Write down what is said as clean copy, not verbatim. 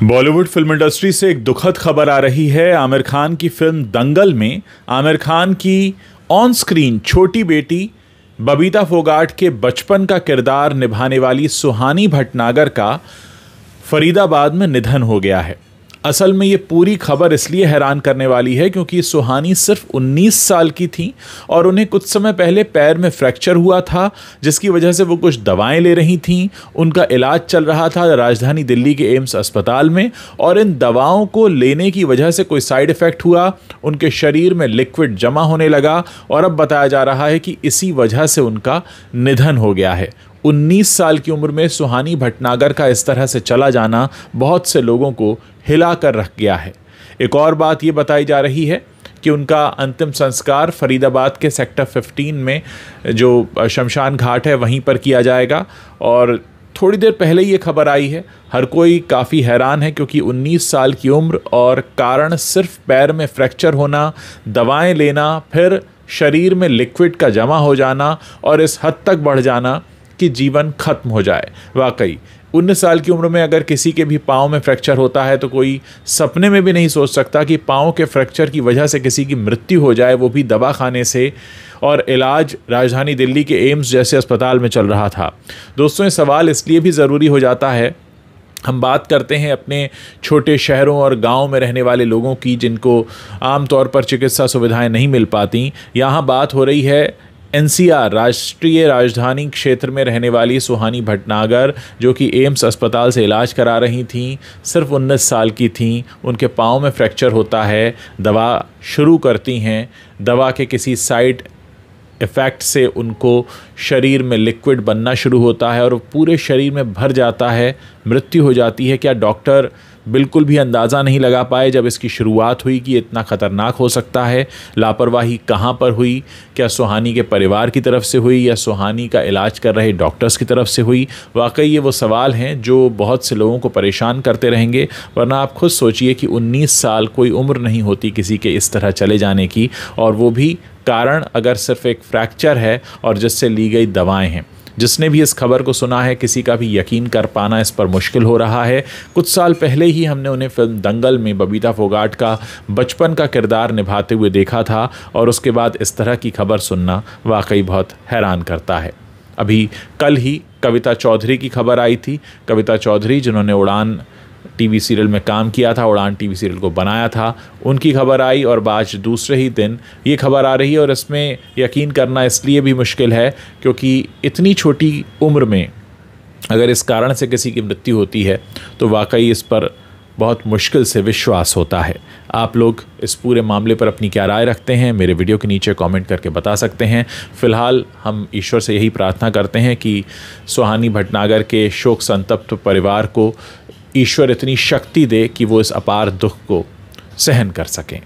Bollywood film industry से एक दुखद खबर आ रही है। आमिर खान की फिल्म दंगल में आमिर खान की ऑन स्क्रीन छोटी बेटी बबीता फोगाट के बचपन का किरदार निभाने वाली सुहानी भटनागर का फरीदाबाद में निधन हो गया है। असल में ये पूरी खबर इसलिए हैरान करने वाली है क्योंकि सुहानी सिर्फ 19 साल की थी और उन्हें कुछ समय पहले पैर में फ्रैक्चर हुआ था, जिसकी वजह से वो कुछ दवाएं ले रही थीं। उनका इलाज चल रहा था राजधानी दिल्ली के एम्स अस्पताल में और इन दवाओं को लेने की वजह से कोई साइड इफ़ेक्ट हुआ, उनके शरीर में लिक्विड जमा होने लगा और अब बताया जा रहा है कि इसी वजह से उनका निधन हो गया है। 19 साल की उम्र में सुहानी भटनागर का इस तरह से चला जाना बहुत से लोगों को हिला कर रख गया है। एक और बात ये बताई जा रही है कि उनका अंतिम संस्कार फरीदाबाद के सेक्टर 15 में जो शमशान घाट है वहीं पर किया जाएगा और थोड़ी देर पहले ये खबर आई है। हर कोई काफ़ी हैरान है क्योंकि 19 साल की उम्र और कारण सिर्फ पैर में फ्रैक्चर होना, दवाएं लेना, फिर शरीर में लिक्विड का जमा हो जाना और इस हद तक बढ़ जाना कि जीवन खत्म हो जाए। वाकई 19 साल की उम्र में अगर किसी के भी पाँव में फ्रैक्चर होता है तो कोई सपने में भी नहीं सोच सकता कि पाँव के फ्रैक्चर की वजह से किसी की मृत्यु हो जाए, वो भी दवा खाने से, और इलाज राजधानी दिल्ली के एम्स जैसे अस्पताल में चल रहा था। दोस्तों, ये सवाल इसलिए भी ज़रूरी हो जाता है, हम बात करते हैं अपने छोटे शहरों और गांव में रहने वाले लोगों की जिनको आमतौर पर चिकित्सा सुविधाएं नहीं मिल पाती। यहाँ बात हो रही है एनसीआर राष्ट्रीय राजधानी क्षेत्र में रहने वाली सुहानी भटनागर, जो कि एम्स अस्पताल से इलाज करा रही थीं। सिर्फ 19 साल की थीं। उनके पाँव में फ्रैक्चर होता है, दवा शुरू करती हैं, दवा के किसी साइड इफ़ेक्ट से उनको शरीर में लिक्विड बनना शुरू होता है और पूरे शरीर में भर जाता है, मृत्यु हो जाती है। क्या डॉक्टर बिल्कुल भी अंदाज़ा नहीं लगा पाए जब इसकी शुरुआत हुई कि इतना ख़तरनाक हो सकता है? लापरवाही कहाँ पर हुई? क्या सुहानी के परिवार की तरफ से हुई या सुहानी का इलाज कर रहे डॉक्टर्स की तरफ से हुई? वाकई ये वो सवाल हैं जो बहुत से लोगों को परेशान करते रहेंगे। वरना आप खुद सोचिए कि 19 साल कोई उम्र नहीं होती किसी के इस तरह चले जाने की, और वो भी कारण अगर सिर्फ एक फ्रैक्चर है और जिससे ली गई दवाएं हैं। जिसने भी इस खबर को सुना है, किसी का भी यकीन कर पाना इस पर मुश्किल हो रहा है। कुछ साल पहले ही हमने उन्हें फिल्म दंगल में बबीता फोगाट का बचपन का किरदार निभाते हुए देखा था और उसके बाद इस तरह की खबर सुनना वाकई बहुत हैरान करता है। अभी कल ही कविता चौधरी की खबर आई थी। कविता चौधरी जिन्होंने उड़ान टीवी सीरियल में काम किया था, उड़ान टीवी सीरियल को बनाया था, उनकी खबर आई और आज दूसरे ही दिन ये खबर आ रही है। और इसमें यकीन करना इसलिए भी मुश्किल है क्योंकि इतनी छोटी उम्र में अगर इस कारण से किसी की मृत्यु होती है तो वाकई इस पर बहुत मुश्किल से विश्वास होता है। आप लोग इस पूरे मामले पर अपनी क्या राय रखते हैं, मेरे वीडियो के नीचे कमेंट करके बता सकते हैं। फ़िलहाल हम ईश्वर से यही प्रार्थना करते हैं कि सुहानी भटनागर के शोक संतप्त परिवार को ईश्वर इतनी शक्ति दे कि वो इस अपार दुख को सहन कर सकें।